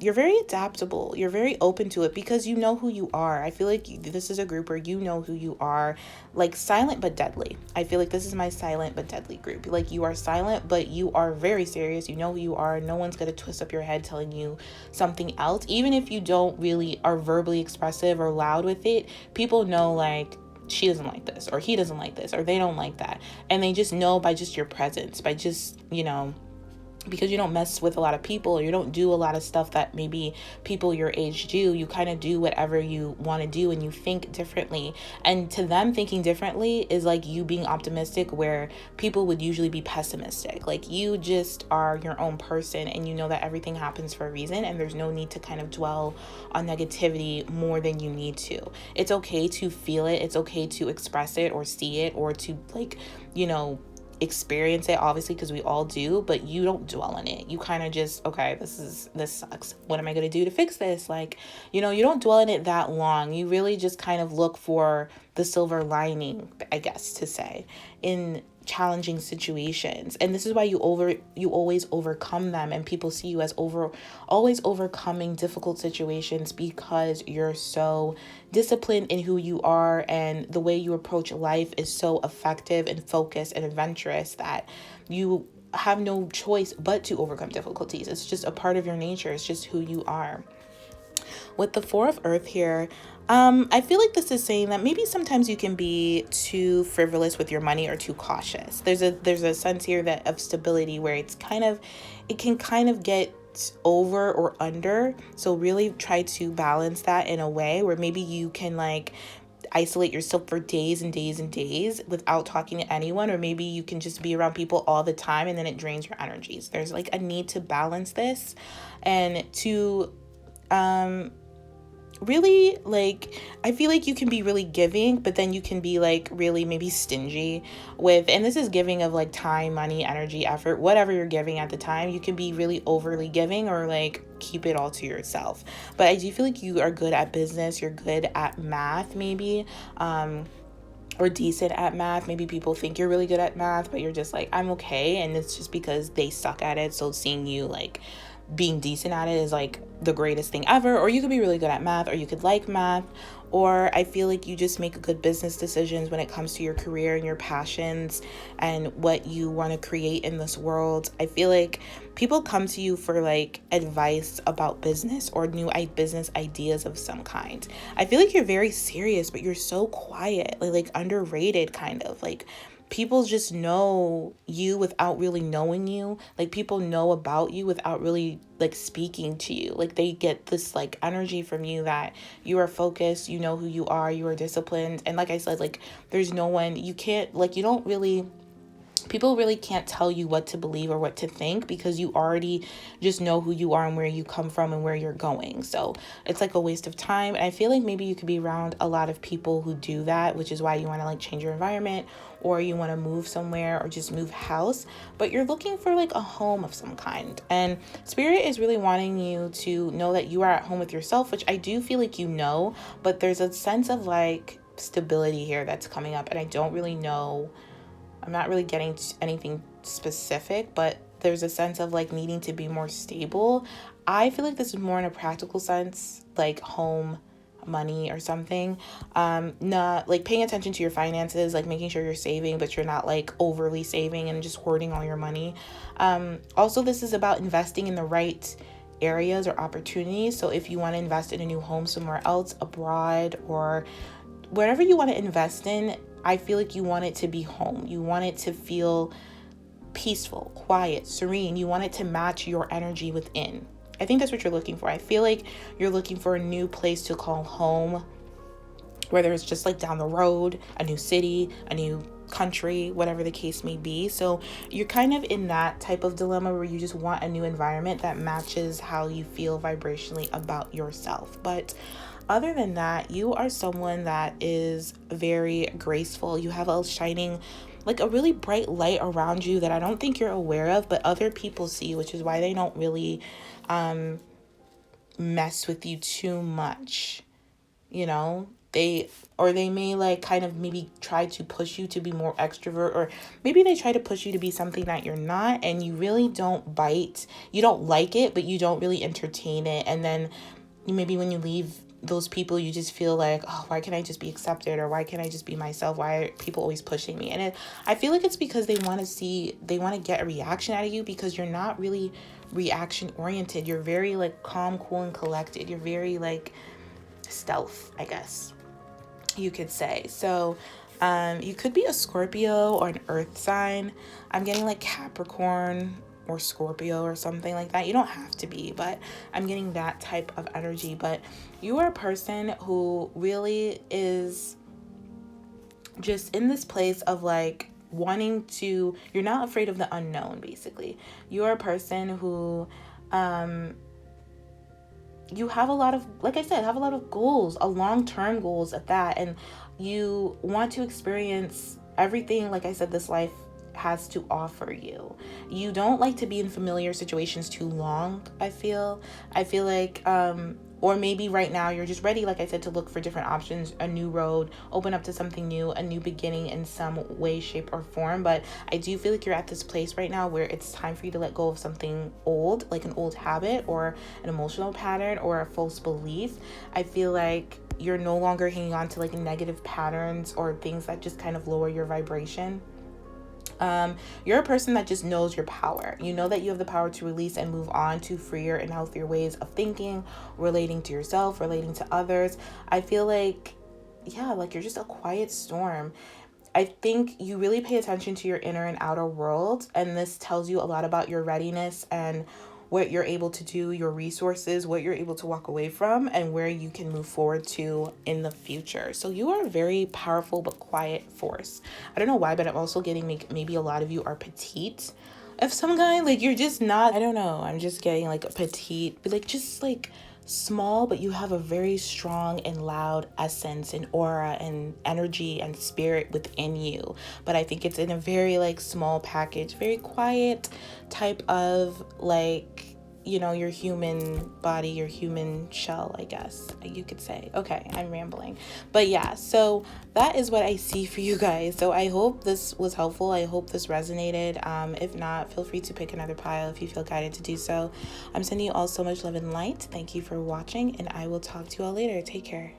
You're very adaptable. You're very open to it because you know who you are. I feel like this is a group where you know who you are, like silent but deadly. I feel like this is my silent but deadly group. Like you are silent, but you are very serious. You know who you are. No one's going to twist up your head telling you something else. Even if you don't really are verbally expressive or loud with it, people know like she doesn't like this or he doesn't like this or they don't like that. And they just know by just your presence, by just, because you don't mess with a lot of people, or you don't do a lot of stuff that maybe people your age do. You kind of do whatever you want to do and you think differently. And to them, thinking differently is like you being optimistic where people would usually be pessimistic. Like you just are your own person and you know that everything happens for a reason and there's no need to kind of dwell on negativity more than you need to. It's okay to feel it. It's okay to express it or see it or to experience it, obviously, because we all do, but you don't dwell on it. You kind of just, okay, this sucks. What am I going to do to fix this? Like, you don't dwell in it that long. You really just kind of look for the silver lining, I guess to say, in challenging situations. And this is why you always overcome them, and people see you as always overcoming difficult situations because you're so disciplined in who you are, and the way you approach life is so effective and focused and adventurous that you have no choice but to overcome difficulties. It's just a part of your nature. It's just who you are. With the Four of Earth here, I feel like this is saying that maybe sometimes you can be too frivolous with your money or too cautious. There's a sense here that of stability where it can kind of get over or under. So really try to balance that in a way where maybe you can like isolate yourself for days and days and days without talking to anyone, or maybe you can just be around people all the time and then it drains your energies. There's like a need to balance this and to really, like, I feel like you can be really giving, but then you can be like really maybe stingy with, and this is giving of like time, money, energy, effort, whatever you're giving at the time. You can be really overly giving or like keep it all to yourself. But I do feel like you are good at business. You're good at math, maybe, or decent at math. Maybe people think you're really good at math, but you're just like, I'm okay. And it's just because they suck at it. So seeing you like being decent at it is like the greatest thing ever. Or you could be really good at math, or you could like math, or I feel like you just make good business decisions when it comes to your career and your passions and what you want to create in this world. I feel like people come to you for like advice about business or new business ideas of some kind. I feel like you're very serious, but you're so quiet, like underrated kind of. Like people just know you without really knowing you. Like people know about you without really like speaking to you. Like they get this like energy from you that you are focused, you know who you are disciplined. And like I said, like there's no one, you can't, like you don't really, people really can't tell you what to believe or what to think because you already just know who you are and where you come from and where you're going. So it's like a waste of time. And I feel like maybe you could be around a lot of people who do that, which is why you want to like change your environment, or you want to move somewhere or just move house, but you're looking for like a home of some kind. And Spirit is really wanting you to know that you are at home with yourself, which I do feel like you know, but there's a sense of like stability here that's coming up. And I don't really know, I'm not really getting anything specific, but there's a sense of like needing to be more stable. I feel like this is more in a practical sense, like home, money or something. Not like paying attention to your finances, like making sure you're saving, but you're not like overly saving and just hoarding all your money. Also, this is about investing in the right areas or opportunities. So if you want to invest in a new home somewhere else, abroad, or whatever you want to invest in, I feel like you want it to be home. You want it to feel peaceful, quiet, serene. You want it to match your energy within. I think that's what you're looking for. I feel like you're looking for a new place to call home, whether it's just like down the road, a new city, a new country, whatever the case may be. So you're kind of in that type of dilemma where you just want a new environment that matches how you feel vibrationally about yourself. But other than that, you are someone that is very graceful. You have a shining like a really bright light around you that I don't think you're aware of, but other people see, which is why they don't really mess with you too much. You know, they may like kind of maybe try to push you to be more extrovert, or maybe they try to push you to be something that you're not, and you really don't bite. You don't like it, but you don't really entertain it. And then maybe when you leave those people, you just feel like, oh, why can't I just be accepted, or why can't I just be myself? Why are people always pushing me? And I feel like it's because they want to get a reaction out of you, because you're not really reaction oriented. You're very like calm, cool, and collected. You're very like stealth, I guess you could say. So you could be a Scorpio or an earth sign. I'm getting like Capricorn or Scorpio or something like that. You don't have to be, but I'm getting that type of energy. But you are a person who really is just in this place of like wanting to, you're not afraid of the unknown, basically. You are a person who you have a lot of, like I said, have a lot of goals, long-term goals at that. And you want to experience everything, like I said, this life has to offer you. You don't like to be in familiar situations too long, I feel like, or maybe right now you're just ready, like I said, to look for different options, a new road, open up to something new, a new beginning in some way, shape, or form. But I do feel like you're at this place right now where it's time for you to let go of something old, like an old habit or an emotional pattern or a false belief. I feel like you're no longer hanging on to like negative patterns or things that just kind of lower your vibration. You're a person that just knows your power. You know that you have the power to release and move on to freer and healthier ways of thinking, relating to yourself, relating to others. I feel like, yeah, like you're just a quiet storm. I think you really pay attention to your inner and outer world, and this tells you a lot about your readiness and what you're able to do, your resources, what you're able to walk away from, and where you can move forward to in the future. So you are a very powerful but quiet force. I don't know why, but I'm also getting maybe a lot of you are petite of some kind. Like you're just not, I don't know, I'm just getting like a petite, but like just like small, but you have a very strong and loud essence and aura and energy and spirit within you. But I think it's in a very like small package, very quiet type of like, you know, your human body, your human shell, I guess you could say. Okay, I'm rambling. But yeah, so that is what I see for you guys. So I hope this was helpful. I hope this resonated. If not, feel free to pick another pile if you feel guided to do so. I'm sending you all so much love and light. Thank you for watching, and I will talk to you all later. Take care.